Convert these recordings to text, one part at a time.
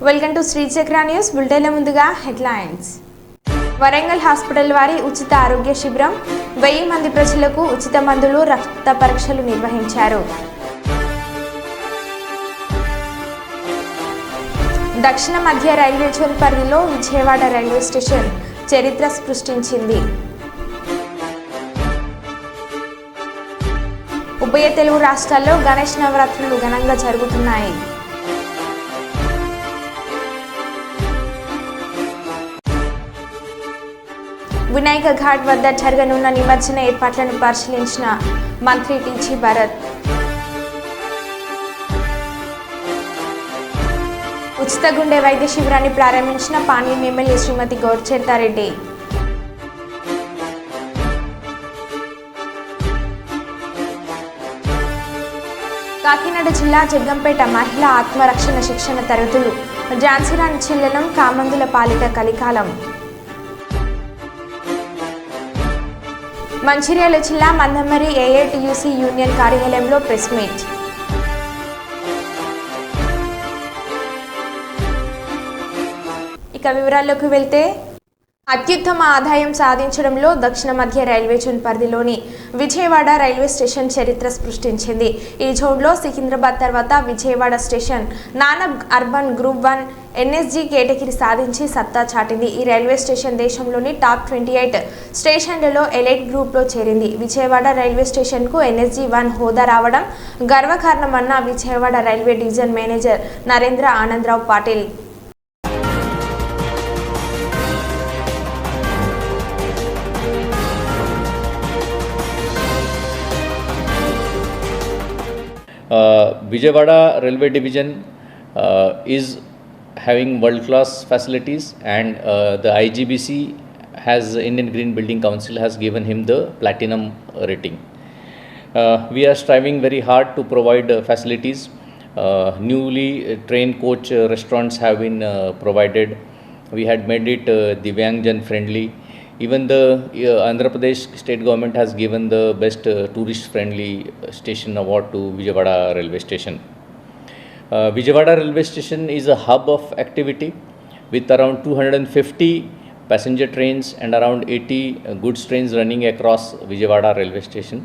Welcome to Shri చక్ర news బులెటిన్ల ముందుగా headlines. Warangal hospital వారి ఉచిత ఆరోగ్య శిబిరం 1000 మంది ప్రజలకు ఉచిత మందులు రక్త పరీక్షలు నిర్వహించారు. దక్షిణ మధ్య రైల్వే జోన్ పరిధిలో విజయవాడ రైల్వే స్టేషన్ చరిత్ర సృష్టించింది. ఉభయ తెలుగు రాష్ట్రాల్లో గణేష్ నవరాత్రులు ఘనంగా జరుగుతున్నాయి. వినాయక ఘాట్ వద్ద జరగనున్న నిమజ్జన ఏర్పాట్లను పరిశీలించిన మంత్రి టీజీ భరత్. ఉచిత గుండె వైద్య శిబిరాన్ని ప్రారంభించిన పాణ్యం ఎమ్మెల్యే శ్రీమతి గౌర్చేతారెడ్డి. కాకినాడ జిల్లా జగ్గంపేట మహిళా ఆత్మరక్షణ శిక్షణ తరగతులు ఝాన్సీరాణి చెల్లెలం కామందుల పాలిట కలికాలం. మంచిర్యాల జిల్లా మందమరి ఏఐటియుసి యూనియన్ కార్యాలయంలో ప్రెస్ మీట్. ఇక వివరాల్లోకి వెళ్తే, అత్యుత్తమ ఆదాయం సాధించడంలో దక్షిణ మధ్య రైల్వే జోన్ పరిధిలోని విజయవాడ రైల్వే స్టేషన్ చరిత్ర సృష్టించింది. ఈ జోన్లో సికింద్రాబాద్ తర్వాత Vijayawada station nonsuburban group 1 NSG category సాధించి సత్తా చాటింది. ఈ రైల్వే స్టేషన్ దేశంలోని టాప్ 28 స్టేషన్లలో ఎలైట్ గ్రూప్లో చేరింది. విజయవాడ రైల్వే స్టేషన్కు ఎన్ఎస్జీ 1 హోదా రావడం గర్వకారణమన్న Vijayawada railway division manager Narendra Anandarao Patil. Vijayawada Railway Division is having world-class facilities, and the IGBC Indian Green Building Council has given him the platinum rating. We are striving very hard to provide facilities. Newly trained coach restaurants have been provided. We had made it Divyangjan friendly. Even the Andhra Pradesh state government has given the best tourist friendly station award to Vijayawada railway station. Vijayawada railway station is a hub of activity with around 250 passenger trains and around 80 goods trains running across Vijayawada railway station.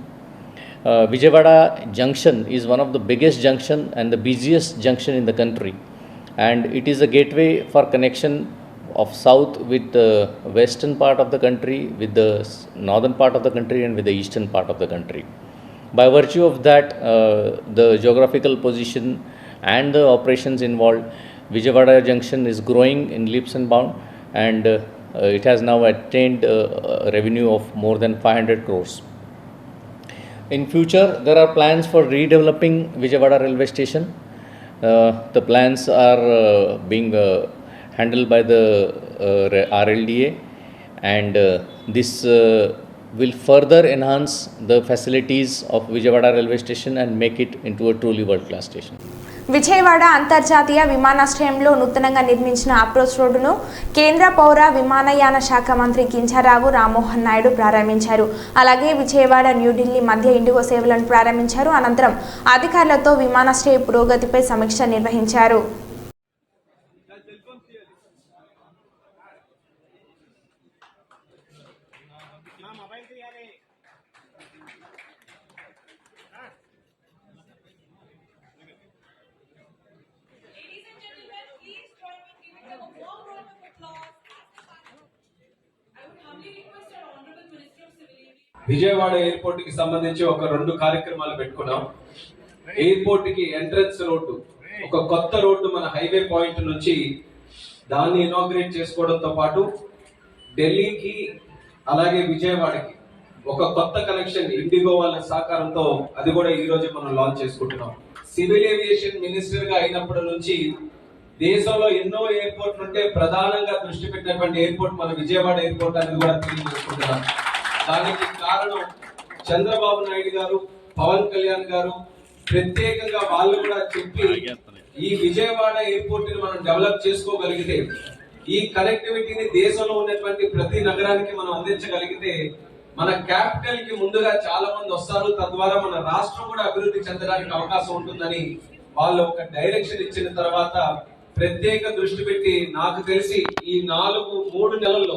Vijayawada junction is one of the biggest junction and the busiest junction in the country, and it is a gateway for connection of south with the western part of the country, with the northern part of the country, and with the eastern part of the country. By virtue of that, the geographical position and the operations involved, Vijayawada junction is growing in leaps and bounds, and it has now attained a revenue of more than 500 crores. In future, there are plans for redeveloping Vijayawada railway station. The plans are being handled by the RLDA, and this will further enhance the facilities of Vijayawada railway station and make it into a truly world-class station. Vijayawada అంతర్జాతీయ విమానాశ్రయంలో నూతనంగా నిర్మించిన approach రోడ్డును కేంద్ర పౌర విమానయాన శాఖ మంత్రి కింజరాపు రామ్మోహన్ నాయుడు ప్రారంభించారు. అలాగే విజయవాడ న్యూఢిల్లీ మధ్య ఇండిగో సేవలను ప్రారంభించారు. అనంతరం అధికారులతో విమానాశ్రయ పురోగతిపై సమీక్ష నిర్వహించారు. విజయవాడ ఎయిర్పోర్ట్ కి సంబంధించి ఒక 2 కార్యక్రమాలు పెట్టుకున్నాం. ఎయిర్పోర్ట్ కి ఎంట్రన్స్ రోడ్డు, ఒక కొత్త రోడ్డు మన హైవే పాయింట్ నుంచి దాన్ని ఇనాగ్రేట్ చేసుకోవడంతో పాటు ఢిల్లీకి అలాగే విజయవాడకి ఒక కొత్త కనెక్షన్ ఇండిగో వాళ్ళ సహకారంతో అది కూడా ఈ రోజు మనం లాంచ్ చేసుకుంటున్నాం. సివిల్ ఏవియేషన్ మినిస్టర్ గా అయినప్పటి నుంచి దేశంలో ఎన్నో ఎయిర్పోర్ట్లు ఉంటే ప్రధానంగా దృష్టి పెట్టినటువంటి ఎయిర్పోర్ట్ మన విజయవాడ ఎయిర్పోర్ట్ అనేది కూడా తెలియజేసుకుంటున్నాం. దానికి కారణం చంద్రబాబు నాయుడు గారు, పవన్ కళ్యాణ్ గారు ప్రత్యేకంగా వాళ్ళు కూడా చెప్పి ఈ విజయవాడ ఎయిర్పోర్ట్ ని మనం డెవలప్ చేసుకోగలిగితే, ఈ కనెక్టివిటీని దేశంలో ఉన్నటువంటి ప్రతి నగరానికి మనం అందించగలిగితే మన క్యాపిటల్ కి ముందుగా చాలా మంది వస్తారు, తద్వారా మన రాష్ట్రం కూడా అభివృద్ధి చెందడానికి అవకాశం ఉంటుందని వాళ్ళు ఒక డైరెక్షన్ ఇచ్చిన తర్వాత ప్రత్యేక దృష్టి పెట్టి నాకు తెలిసి ఈ 3 నెలల్లో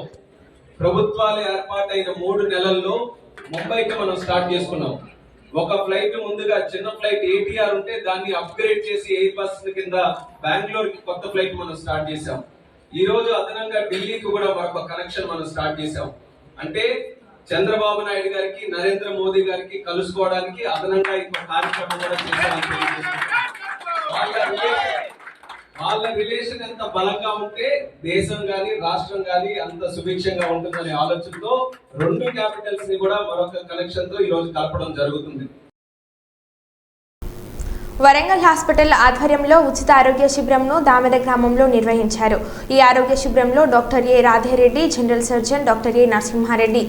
ప్రభుత్వాలు ఏర్పాటైన 3 నెలల్లో ముంబైకి మనం స్టార్ట్ చేసుకున్నాం. ఒక ఫ్లైట్ ముందుగా చిన్న ఫ్లైట్ ఏటీఆర్ ఉంటే దాన్ని అప్గ్రేడ్ చేసి ఎయిర్ బస్ కింద బెంగళూరు కి కొత్త ఫ్లైట్ మనం స్టార్ట్ చేసాం. ఈ రోజు అదనంగా ఢిల్లీకి కూడా మరొక కనెక్షన్ మనం స్టార్ట్ చేసాం. అంటే చంద్రబాబు నాయుడు గారికి నరేంద్ర మోదీ గారికి కలుసుకోవడానికి అదనంగా ఇంకో కార్యక్రమం కూడా చేశామని వాళ్ళ రిలేషన్ ఎంత బలంగా ఉంటే దేశం గాని రాష్ట్రం గాని అంత సుభిక్షంగా ఉంటుందనే ఆలోచనతో 2 క్యాపిటల్స్ ని కూడా మరొక కనెక్షన్ తో ఈ రోజు కలపడం జరుగుతుంది. వరంగల్ హాస్పిటల్ ఆధ్వర్యంలో ఉచిత ఆరోగ్య శిబిరంను దామెద గ్రామంలో నిర్వహించారు. ఈ ఆరోగ్య శిబిరంలో doctor A Radha Reddy, general surgeon doctor A Narasimha Reddy,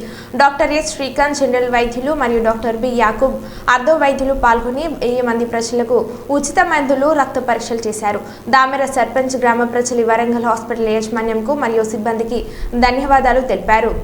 doctor S Srikanth general వైద్యులు మరియు డాక్టర్ బి యాకూబ్ అర్ధో వైద్యులు పాల్గొని 1000 మంది ప్రజలకు ఉచిత మందులు, రక్త పరీక్షలు చేశారు. దామెర సర్పంచ్ గ్రామ ప్రజలు వరంగల్ హాస్పిటల్ యాజమాన్యంకు మరియు సిబ్బందికి ధన్యవాదాలు తెలిపారు.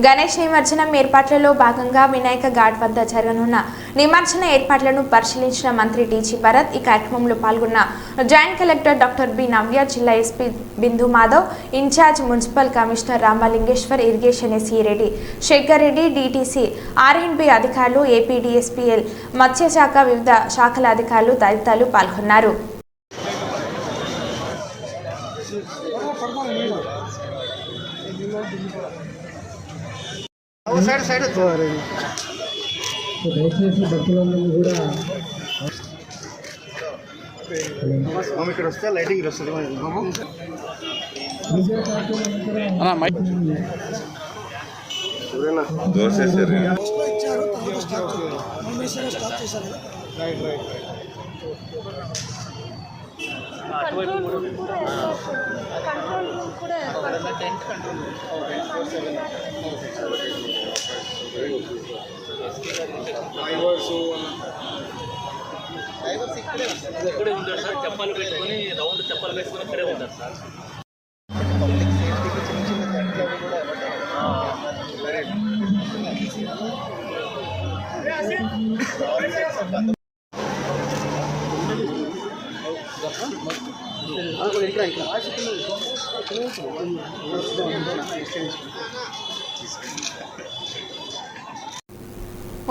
గణేష్ నిమజ్జనం ఏర్పాట్లలో భాగంగా వినాయక ఘాట్ వద్ద జరగనున్న నిమజ్జన ఏర్పాట్లను పరిశీలించిన మంత్రి టీజీ భరత్ ఈ కార్యక్రమంలో పాల్గొన్న joint collector doctor B Navya, జిల్లా SP Bindu Madhav, in-charge municipal commissioner Ramalingeshwar, irrigation SE Reddy, Shekhar Reddy, DTC R and B అధికారులు, ఏపీడీఎస్పీఎల్, మత్స్యశాఖ వివిధ శాఖల అధికారులు తదితరులు పాల్గొన్నారు. దయచేసి భక్తులందరూ కూడా ఇక్కడ వస్తే లైటింగ్ వస్తుంది. ఇక్కడే ఉంటారు సార్, చెప్పాలు పెట్టుకొని రౌండ్ చెప్పాలు పెట్టుకొని ఇక్కడే ఉంటారు సార్.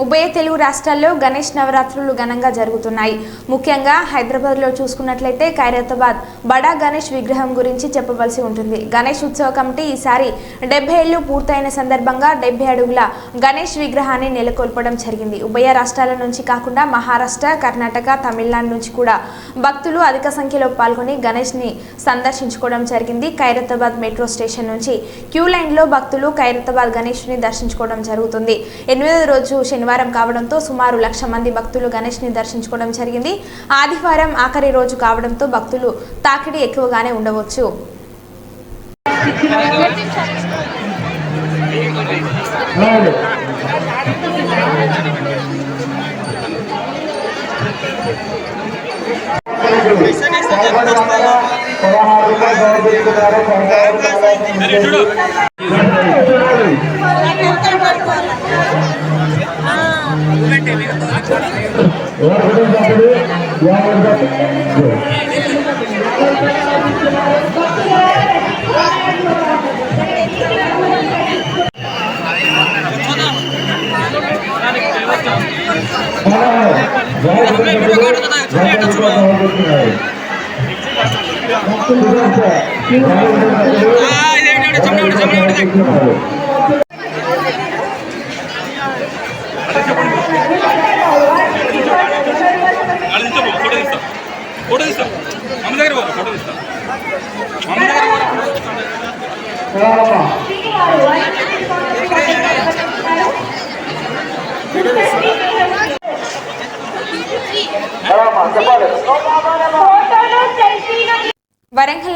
ఉభయ తెలుగు రాష్ట్రాల్లో గణేష్ నవరాత్రులు ఘనంగా జరుగుతున్నాయి. ముఖ్యంగా హైదరాబాద్లో చూసుకున్నట్లయితే ఖైరతాబాద్ బడా గణేష్ విగ్రహం గురించి చెప్పవలసి ఉంటుంది. గణేష్ ఉత్సవ కమిటీ ఈసారి 70 ఏళ్లు పూర్తయిన సందర్భంగా 70 అడుగుల గణేష్ విగ్రహాన్ని నెలకొల్పడం జరిగింది. ఉభయ రాష్ట్రాల నుంచి కాకుండా మహారాష్ట్ర, కర్ణాటక, తమిళనాడు నుంచి కూడా భక్తులు అధిక సంఖ్యలో పాల్గొని గణేష్ని సందర్శించుకోవడం జరిగింది. ఖైరతాబాద్ మెట్రో స్టేషన్ నుంచి క్యూ లైన్లో భక్తులు ఖైరతాబాద్ గణేష్ని దర్శించుకోవడం జరుగుతుంది. 8వ రోజు శనివారం కావడంతో సుమారు 1,00,000 మంది భక్తులు గణేష్ని దర్శించుకోవడం జరిగింది. ఆదివారం ఆఖరి రోజు కావడంతో భక్తులు తాకిడి ఎక్కువగానే ఉండవచ్చు.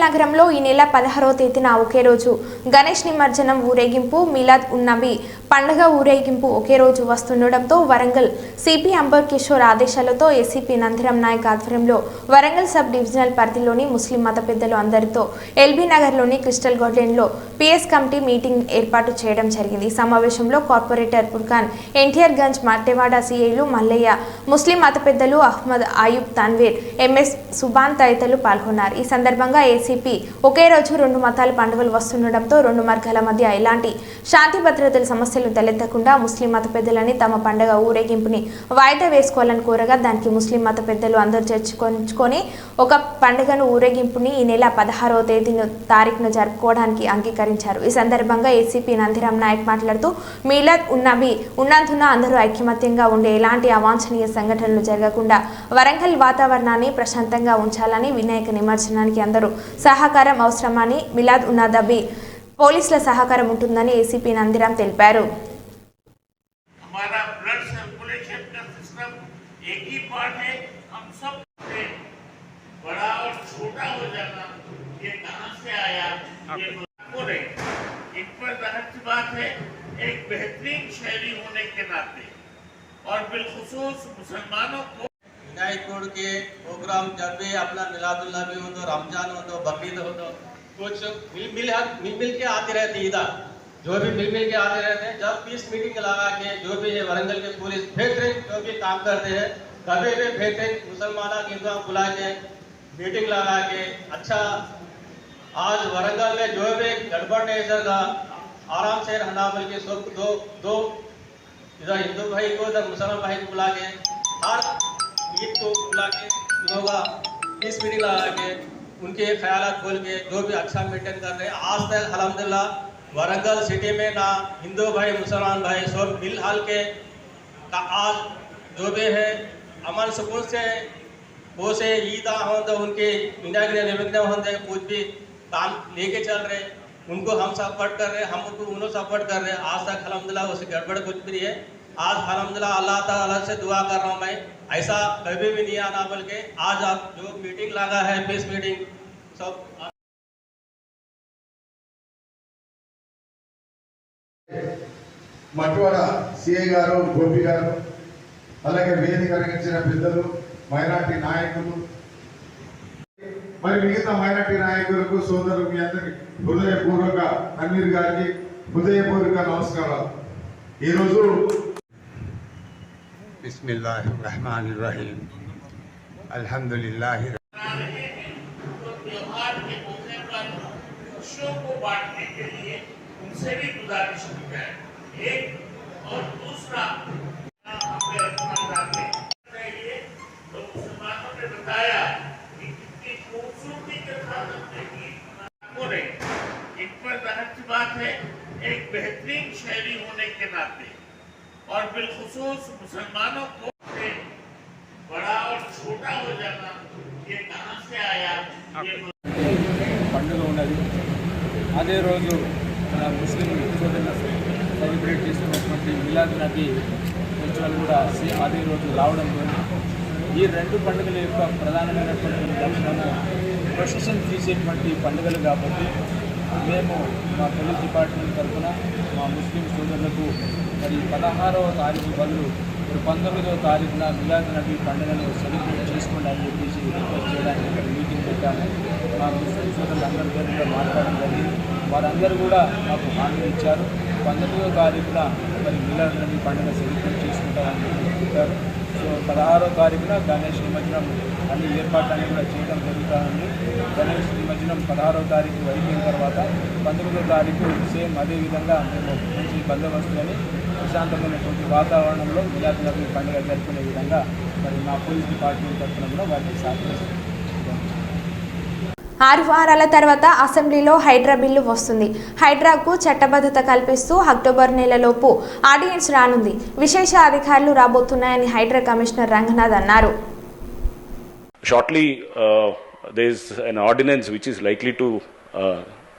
నగరంలో ఈ నెల 16వ తేదీన ఒకే రోజు గణేష్ నిమజ్జనం ఊరేగింపు, మిలాద్ ఉన్ నబీ పండుగ ఊరేగింపు ఒకే రోజు వస్తుండటంతో వరంగల్ సిపి అంబర్ కిషోర్ ఆదేశాలతో ఏసీపీ నందిరం నాయక్ ఆధ్వర్యంలో వరంగల్ సబ్ డివిజనల్ పరిధిలోని ముస్లిం మత పెద్దలు అందరితో ఎల్బీ నగర్లోని క్రిస్టల్ గార్డెన్లో పిఎస్ కమిటీ మీటింగ్ ఏర్పాటు చేయడం జరిగింది. ఈ సమావేశంలో కార్పొరేటర్ పుర్ఖాన్, ఎన్టీఆర్ గంజ్, మట్టెవాడ సిఐలు మల్లయ్య, ముస్లిం మత పెద్దలు అహ్మద్, ఆయుబ్, తన్వీర్, ఎంఎస్ సుబాన్ తదితరులు పాల్గొన్నారు. ఈ సందర్భంగా ఏసీపీ ఒకే రోజు రెండు మతాల పండుగలు వస్తుండటంతో రెండు వర్గాల మధ్య ఎలాంటి శాంతి భద్రతల సమస్యలు తలెత్తకుండా ముస్లిం మత పెద్దలని తమ పండుగ ఊరేగింపుని వాయిదా వేసుకోవాలని కోరగా దానికి ముస్లిం మత పెద్దలు అందరూ చర్చించుకొని ఒక పండుగను ఊరేగింపుని ఈ నెల 16వ తారీఖున జరుపుకోవడానికి అంగీకరించారు. ఈ సందర్భంగా ఏసీపీ నందిరం నాయక్ మాట్లాడుతూ మీలాద్ ఉన్ నబీ ఉన్నందున అందరూ ఐకమత్యంగా ఉండే ఎలాంటి అవాంఛనీయ సంఘటనలు జరగకుండా వరంగల్ వాతావరణాన్ని ప్రశాంతంగా ఉంచాలని, వినాయక నిమజ్జనానికి అందరూ సహకారం అవసరమని, మిలాద్ ఉన్ నబీ పోలీసుల సహకారం ఉంటుందని ఏసీపీ నందిరం తెలిపారు. हमारा ब्लड सर्कुलेशन का सिस्टम एक ही पार्ट है. हम सब बड़ा और छोटा हो जाना ये कहां से आया ये बोले. इन पर जाहिर बात है एक बेहतरीन शहरी होने के नाते और बिलखुसूस मुसलमानों को विनायक के प्रोग्राम जब भी अपना मिलादुल नबी हो तो रमजान हो तो बकरीद हो तो कुछ मिल के आते रहते इधर जो भी मिल के आते रहते हैं. जब पीस मीटिंग लगा के जो भी है वरंगल के पुलिस बेहतरीन जो भी काम करते हैं कभी भी बेहतरीन मुसलमानों की बुला के मीटिंग लगा के अच्छा आज वरंगल में जो भी गड़बड़ नहीं सका आराम से रहना बोल के सब दो इधर हिंदू भाई को इधर मुसलमान भाई को बुला के हर ईद को बुला के लोग पीस मीटिंग लगा के उनके ख्यालात बोल के जो भी अच्छा मेंटेन कर रहे हैं. आज तक अल्हम्दुलिल्लाह वरंगल सिटी में ना हिंदू भाई मुसलमान भाई सब मिल हाल के आज जो भी है अमन सुकून से वो से ईदा हो तो उनके निमंत्रण होते कुछ भी काम लेके चल रहे उनको हम सपोर्ट कर रहे हैं, हम उनको उन्होंने सपोर्ट कर रहे हैं. आज तक अल्हम्दुलिल्लाह उससे गड़बड़ कुछ भी नहीं है. आज अल्हम्दुलिल्लाह अल्लाह ताला से दुआ कर रहा हूँ मैं ऐसा कभी भी नहीं आना बोल के आज आप जो मीटिंग लगा है पीस मीटिंग सब మట్టివాడ సిఐ గారు, గోపి గారు, అలాగే వేదిక రంగించిన పెద్దలు, మైనార్టీ నాయకులు, మరి మిగతా మైనార్టీ నాయకులకు, సోదరులు మీ అందరికి హృదయపూర్వక తన్వీర్ గారికి హృదయపూర్వక నమస్కారాలు. ఈరోజు बिस्मिल्लाहिर रहमानिर रहीम अल्हम्दुलिल्लाह त्योहार के मौके पर खुशियों को बांटने के लिए उनसे भी गुजारिश की जाए. एक और दूसरा हमें अपना जानने चाहिए तो मुसलमानों ने बताया कि कितनी खूबसूरती के साथ अपने गीत बोले. इन पर जाहिर बात है एक बेहतरीन शहरी होने के नाते और बिलखुसूस मुसलमानों को बड़ा और छोटा हो जाना ये कहां से आया ये పండుగ ఉన్నది. అదే రోజు మన ముస్లిం సోదరులు సెలబ్రేట్ చేస్తున్నటువంటి మిలాద్ నబీ ఫెస్టివల్ కూడా అదే రోజు రావడంతో ఈ రెండు పండుగల యొక్క ప్రధానమైనటువంటి లక్షణము ప్రొసెషన్ తీసేటువంటి పండుగలు కాబట్టి మేము మా పోలీస్ డిపార్ట్మెంట్ తరఫున మా ముస్లిం సోదరులకు మరి 16వ తారీఖు బదులు 19వ తారీఖున మిలాద్ నబీ పండుగను సెలబ్రేట్ చేసుకోండి అని చెప్పేసి రిక్వెస్ట్ చేయడానికి ఇక్కడ మీటింగ్ పెట్టాము. మా ముస్లిం సోదరులందరితో కూడా మాట్లాడడం జరిగింది. వారందరూ కూడా మాకు హామీ ఇచ్చారు. 19వ తారీఖున మరి మిలాద్ నబీ పండుగ సెలబ్రేట్ చేసుకుంటారని చెప్పారు. సో 16వ తారీఖున గణేష్ నిమజ్జనం అన్ని ఏర్పాట్లన్నీ కూడా చేయడం జరుగుతుంది. గణేష్ నిమజ్జనం 16వ తారీఖు అయిపోయిన తర్వాత 19వ తారీఖు సేమ్ అదేవిధంగా మేము మంచి బందోబస్తులని ప్రశాంతమైనటువంటి వాతావరణంలో మిలాద్ నబీ పండుగ జరుపుకునే విధంగా మరి మా పోలీస్ డిపార్ట్మెంట్ తరఫున కూడా వాటిని సహకరిస్తాం. 6 వారాల తర్వాత అసెంబ్లీలో హైడ్రా బిల్లు వస్తుంది. హైడ్రాకు చట్టబద్ధత కల్పిస్తూ అక్టోబర్ నెలలోపు ఆర్డినెన్స్ రానుంది. విశేష అధికారులు రాబోతున్నాయని హైడ్రా కమిషనర్ రంగనాథ్ అన్నారు. Shortly, there is an ordinance which is likely to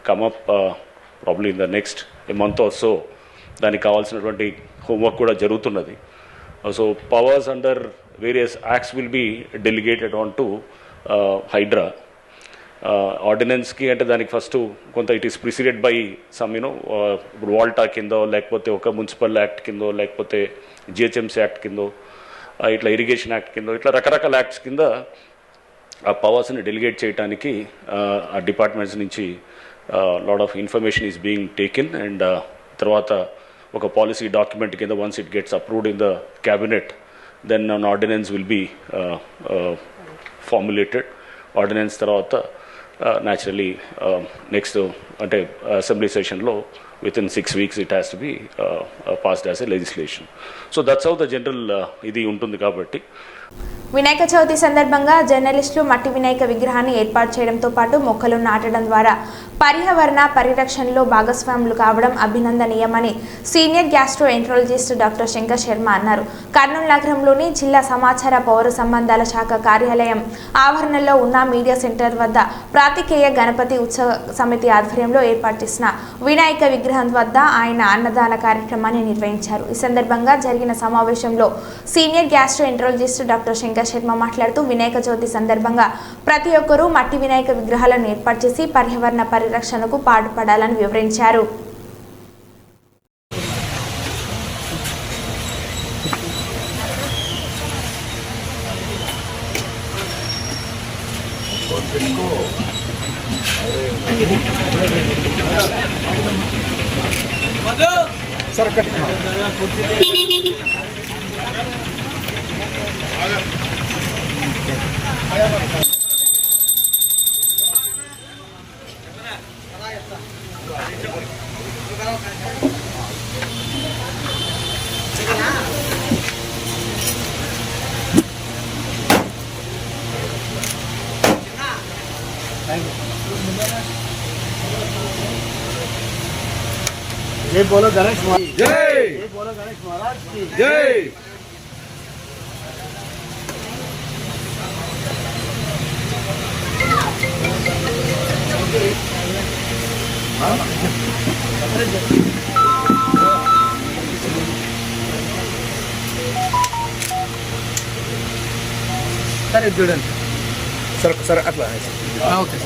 come up probably in the next month or so. దానికి కావాల్సినటువంటి హోంవర్క్ కూడా జరుగుతున్నది. So powers under various acts will be delegated on to Hydraa. ఆర్డినెన్స్కి అంటే దానికి ఫస్ట్ కొంత it is preceded by some ఇప్పుడు వాల్టా కిందో లేకపోతే ఒక మున్సిపల్ యాక్ట్ కిందో లేకపోతే జిహెచ్ఎంసీ యాక్ట్ కిందో ఇట్లా ఇరిగేషన్ యాక్ట్ కిందో ఇట్లా రకరకాల యాక్ట్స్ కింద ఆ పవర్స్ని డెలిగేట్ చేయడానికి ఆ డిపార్ట్మెంట్స్ నుంచి lot of information is being taken and తర్వాత ఒక పాలసీ డాక్యుమెంట్ కింద once it gets approved in the cabinet then an ordinance will be formulated. Ordinance తర్వాత naturally next అంటే అసెంబ్లీ సెషన్లో within 6 weeks it has to be passed as a legislation. So that's how the general ఇది ఉంటుంది. కాబట్టి వినాయక చవితి సందర్భంగా జర్నలిస్టులు మట్టి వినాయక విగ్రహాన్ని ఏర్పాటు చేయడంతో పాటు మొక్కలు నాటడం ద్వారా పర్యావరణ పరిరక్షణలో భాగస్వాములు కావడం అభినందనీయమని senior gastroenterologist doctor Shankar Sharma అన్నారు. కర్నూలు నగరంలోని జిల్లా సమాచార పౌర సంబంధాల శాఖ కార్యాలయం ఆవరణలో ఉన్న మీడియా సెంటర్ వద్ద ప్రాతికేయ గణపతి ఉత్సవ సమితి ఆధ్వర్యంలో ఏర్పాటు చేసిన వినాయక విగ్రహం వద్ద ఆయన అన్నదాన కార్యక్రమాన్ని నిర్వహించారు. ఈ సందర్భంగా జరిగిన సమావేశంలో senior gastroenterologist doctor Shankar Sharma మాట్లాడుతూ వినాయక చవితి సందర్భంగా ప్రతి ఒక్కరూ మట్టి వినాయక విగ్రహాలను ఏర్పాటు చేసి పర్యావరణ పరిరక్షణకు పాటుపడాలని వివరించారు. जय बोलो गणेश महाराज जय, जय बोलो गणेश महाराज की जय. सर ఇది చూడండి सर सर అట్లా ఓకే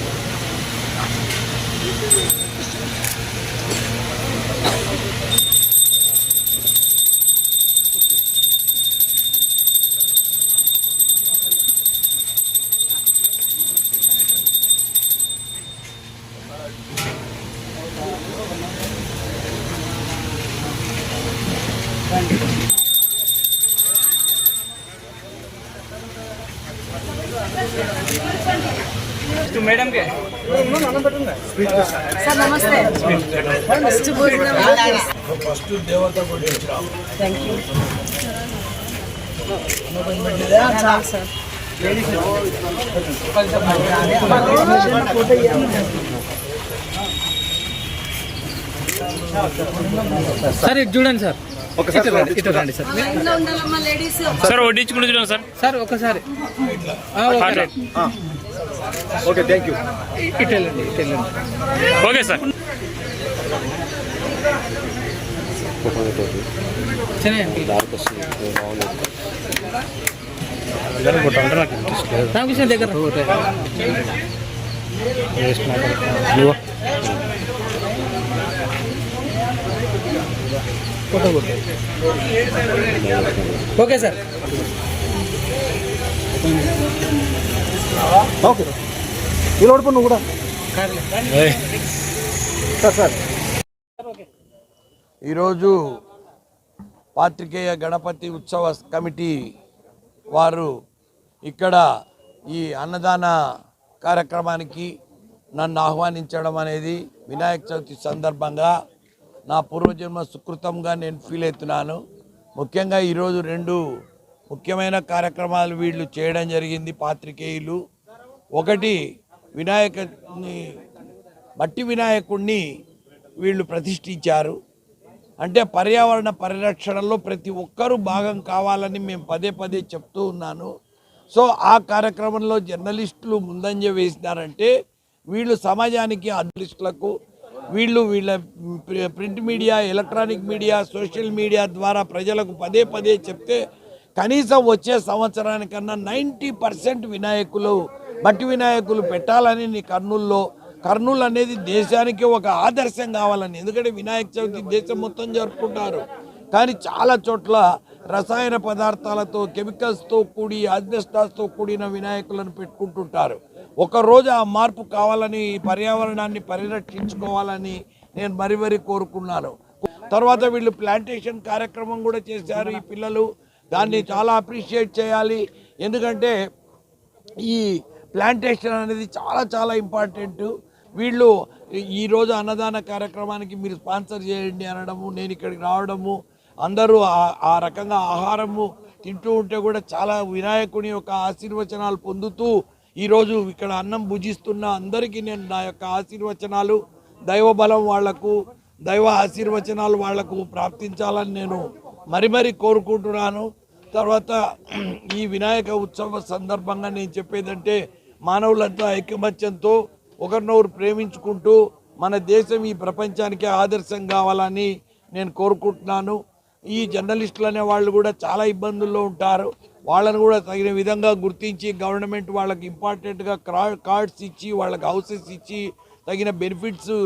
मैडम के सर नमस्ते फस्ट फस्ट देवता को थैंक यू सर సార్ ఇది చూడండి సార్ ఒకసారి ఇటు రండి సార్ లైన్లో ఉండాలమ్మా లేడీస్ సార్ వడ్డించుకుంటూ చూడండి సార్ సార్ ఒకసారి ఓకే థ్యాంక్ యూ ఇటు వెళ్ళండి ఇటు వెళ్ళండి ఓకే సార్ రామకృష్ణ దగ్గర ఓకే సార్ ఓకే ఈ లోడ్ నువ్వు కూడా సార్ సార్ ఈరోజు పాత్రికేయ గణపతి ఉత్సవ కమిటీ వారు ఇక్కడ ఈ అన్నదాన కార్యక్రమానికి నన్ను ఆహ్వానించడం అనేది వినాయక చవితి సందర్భంగా నా పూర్వజన్మ సుకృతంగా నేను ఫీల్ అవుతున్నాను. ముఖ్యంగా ఈరోజు 2 ముఖ్యమైన కార్యక్రమాలు వీళ్ళు చేయడం జరిగింది పాత్రికేయులు. ఒకటి మట్టి వినాయకుడిని వీళ్ళు ప్రతిష్ఠించారు. అంటే పర్యావరణ పరిరక్షణలో ప్రతి ఒక్కరూ భాగం కావాలని మేము పదే పదే చెప్తూ ఉన్నాను. సో ఆ కార్యక్రమంలో జర్నలిస్టులు ముందంజ వేసినారంటే వీళ్ళు సమాజానికి జర్నలిస్టులకు వీళ్ళ print media, electronic media, social media ద్వారా ప్రజలకు పదే పదే చెప్తే కనీసం వచ్చే సంవత్సరానికన్నా 90% మట్టి వినాయకులు పెట్టాలని నీ కర్నూలు అనేది దేశానికి ఒక ఆదర్శం కావాలని. ఎందుకంటే వినాయక చవితి దేశం మొత్తం జరుపుకుంటారు, కానీ చాలా చోట్ల రసాయన పదార్థాలతో, కెమికల్స్తో కూడి, ఆస్బెస్టాస్తో కూడిన వినాయకులను పెట్టుకుంటుంటారు. ఒకరోజు ఆ మార్పు కావాలని, పర్యావరణాన్ని పరిరక్షించుకోవాలని నేను మరీ కోరుకున్నాను. తర్వాత వీళ్ళు ప్లాంటేషన్ కార్యక్రమం కూడా చేశారు ఈ పిల్లలు. దాన్ని చాలా అప్రిషియేట్ చేయాలి. ఎందుకంటే ఈ ప్లాంటేషన్ అనేది చాలా ఇంపార్టెంట్. వీళ్ళు ఈరోజు అన్నదాన కార్యక్రమానికి మీరు స్పాన్సర్ చేయండి అనడము, నేను ఇక్కడికి రావడము, అందరూ ఆ రకంగా ఆహారము తింటూ ఉంటే కూడా చాలా వినాయకుని యొక్క ఆశీర్వచనాలు పొందుతూ ఈరోజు ఇక్కడ అన్నం భుజిస్తున్న అందరికీ నేను నా యొక్క ఆశీర్వచనాలు, దైవ బలం వాళ్లకు, దైవ ఆశీర్వచనాలు వాళ్లకు ప్రాప్తించాలని నేను మరీ కోరుకుంటున్నాను. తర్వాత ఈ వినాయక ఉత్సవ సందర్భంగా నేను చెప్పేదంటే, మానవులంతా ఐకమత్యంతో ఒకరినొకరు ప్రేమించుకుంటూ మన దేశం ఈ ప్రపంచానికి ఆదర్శం కావాలని నేను కోరుకుంటున్నాను. ఈ జర్నలిస్టులు అనే వాళ్ళు కూడా చాలా ఇబ్బందుల్లో ఉంటారు. వాళ్ళను కూడా తగిన విధంగా గుర్తించి గవర్నమెంట్ వాళ్ళకి ఇంపార్టెంట్గా కార్డ్స్ ఇచ్చి, వాళ్ళకి హౌసెస్ ఇచ్చి, తగిన బెనిఫిట్స్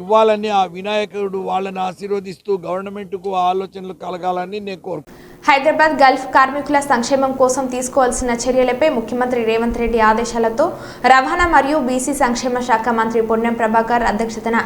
ఇవ్వాలని, ఆ వినాయకుడు వాళ్ళని ఆశీర్వదిస్తూ గవర్నమెంట్కు ఆలోచనలు కలగాలని నేను కోరుకుంటున్నాను. హైదరాబాద్ గల్ఫ్ కార్మికుల సంక్షేమం కోసం తీసుకోవాల్సిన చర్యలపై ముఖ్యమంత్రి రేవంత్ రెడ్డి ఆదేశాలతో రవాణా మరియు బీసీ సంక్షేమ శాఖ మంత్రి పొన్నం ప్రభాకర్ అధ్యక్షతన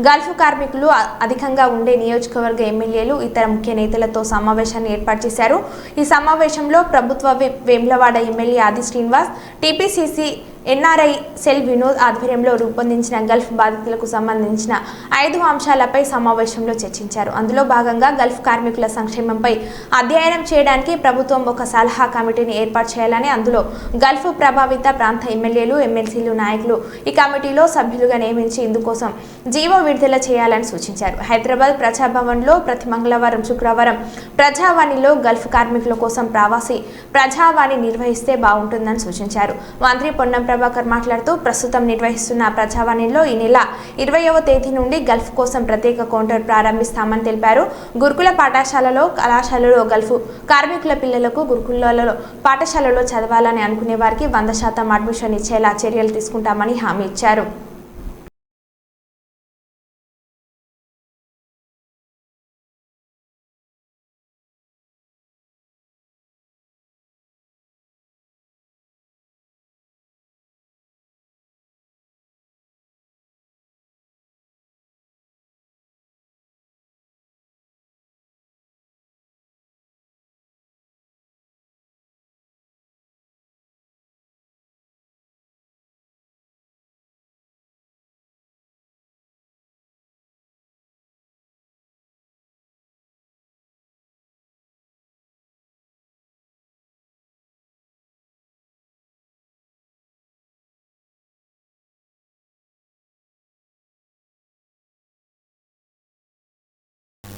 గల్ఫ్ కార్మికులు అధికంగా ఉండే నియోజకవర్గ ఎమ్మెల్యేలు, ఇతర ముఖ్య నేతలతో సమావేశాన్ని ఏర్పాటు చేశారు. ఈ సమావేశంలో ప్రభుత్వ విప్ వేములవాడ ఎమ్మెల్యే ఆది Srinivas, TPCC NRI cell Vinod ఆధ్వర్యంలో రూపొందించిన గల్ఫ్ బాధితులకు సంబంధించిన 5 అంశాలపై సమావేశంలో చర్చించారు. అందులో భాగంగా గల్ఫ్ కార్మికుల సంక్షేమంపై అధ్యయనం చేయడానికి ప్రభుత్వం ఒక సలహా కమిటీని ఏర్పాటు చేయాలని, అందులో గల్ఫ్ ప్రభావిత ప్రాంత ఎమ్మెల్యేలు, ఎమ్మెల్సీలు, నాయకులు ఈ కమిటీలో సభ్యులుగా నియమించి ఇందుకోసం జీవో విడుదల చేయాలని సూచించారు. హైదరాబాద్ ప్రజాభవన్లో ప్రతి మంగళవారం, శుక్రవారం ప్రజావాణిలో గల్ఫ్ కార్మికుల కోసం ప్రవాసీ ప్రజావాణి నిర్వహిస్తే బాగుంటుందని సూచించారు. మంత్రి పొన్నం ప్రభాకర్ మాట్లాడుతూ, ప్రస్తుతం నిర్వహిస్తున్న ప్రజావాణిలో ఈ నెల 20వ తేదీ నుండి గల్ఫ్ కోసం ప్రత్యేక కౌంటర్ ప్రారంభిస్తామని తెలిపారు. గురుకుల పాఠశాలలో, కళాశాలలో గల్ఫ్ కార్మికుల పిల్లలకు గురుకులలో పాఠశాలలో చదవాలని అనుకునే వారికి 100% అడ్మిషన్ ఇచ్చేలా చర్యలు తీసుకుంటామని హామీ ఇచ్చారు.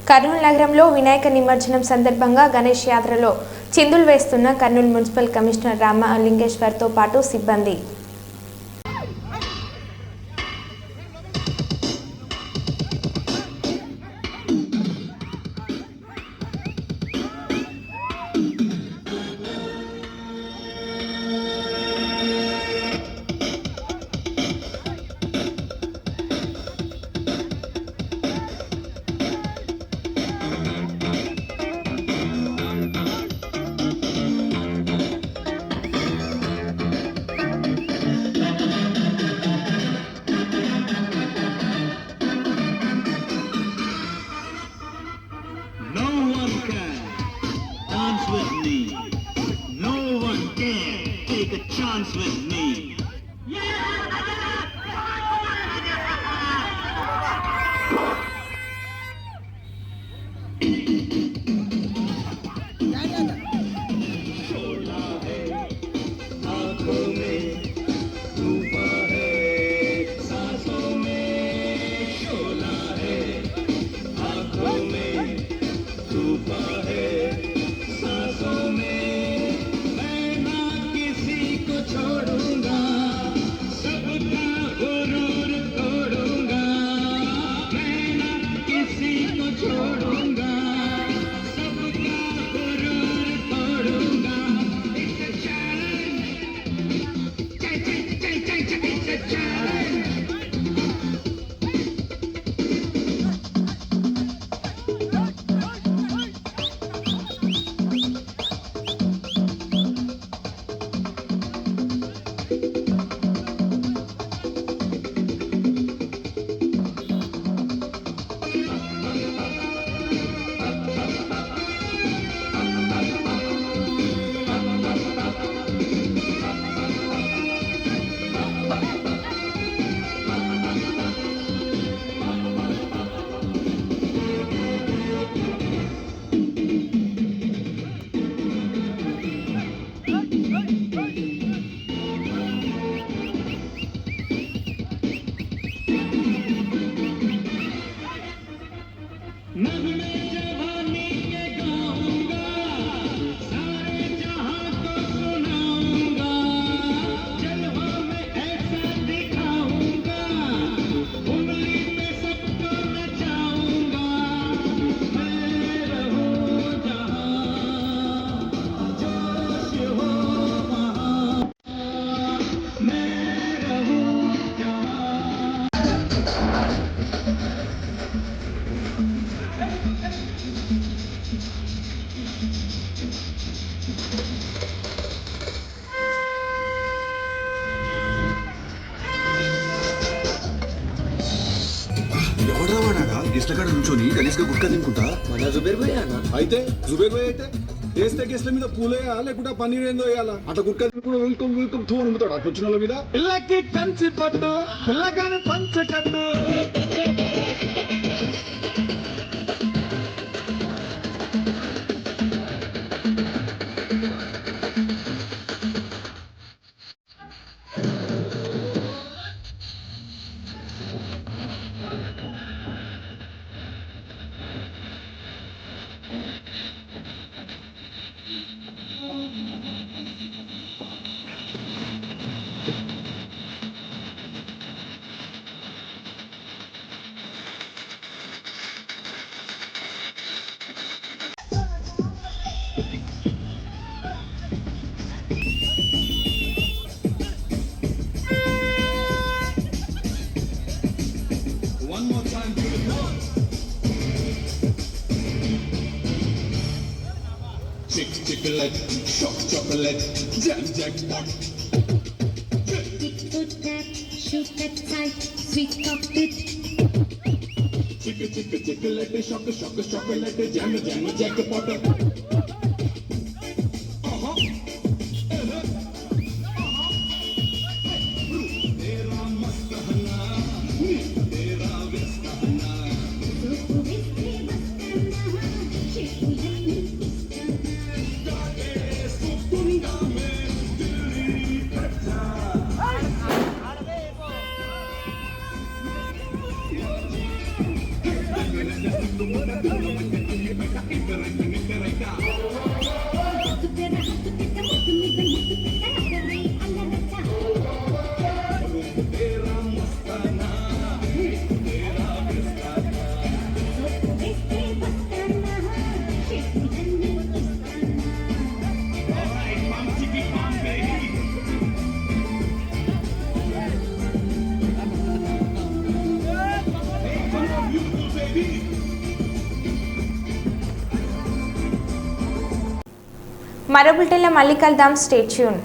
కర్నూలు నగరంలో వినాయక నిమజ్జనం సందర్భంగా గణేష్ యాత్రలో చిందులు వేస్తున్న కర్నూలు మున్సిపల్ కమిషనర్ రామలింగేశ్వర్తో పాటు సిబ్బంది. छोड़ूंगा గెస్ట్ల కాడ నుంచొని గలీజ్గా గుట్కా తినుకుంటా మన జుబేర్ భయ్య అన్న అయితే జుబేర్ భాయ్ అయితే వేస్తే గెస్ట్ల మీద పూలేయా లేకుంటే పన్నీర్ ఏందో వేయాలా అట్లా గుట్కా తినుకుంటూ వెల్కమ్ వెల్కమ్ తో అమ్ముతాడు అట్లా వచ్చిన వాళ్ళ మీద పిల్లకి కంచి పట్టు పిల్లగాని పంచకట్టు. One more time to the north. Chocolate, shock chocolate, jam jackpot. Good tap, shoot that tight, sweet cockpit. Chocolate, shock chocolate, jam jackpot. మరో బులెటిన్లో మళ్ళీ కలుద్దాం. Stay tune.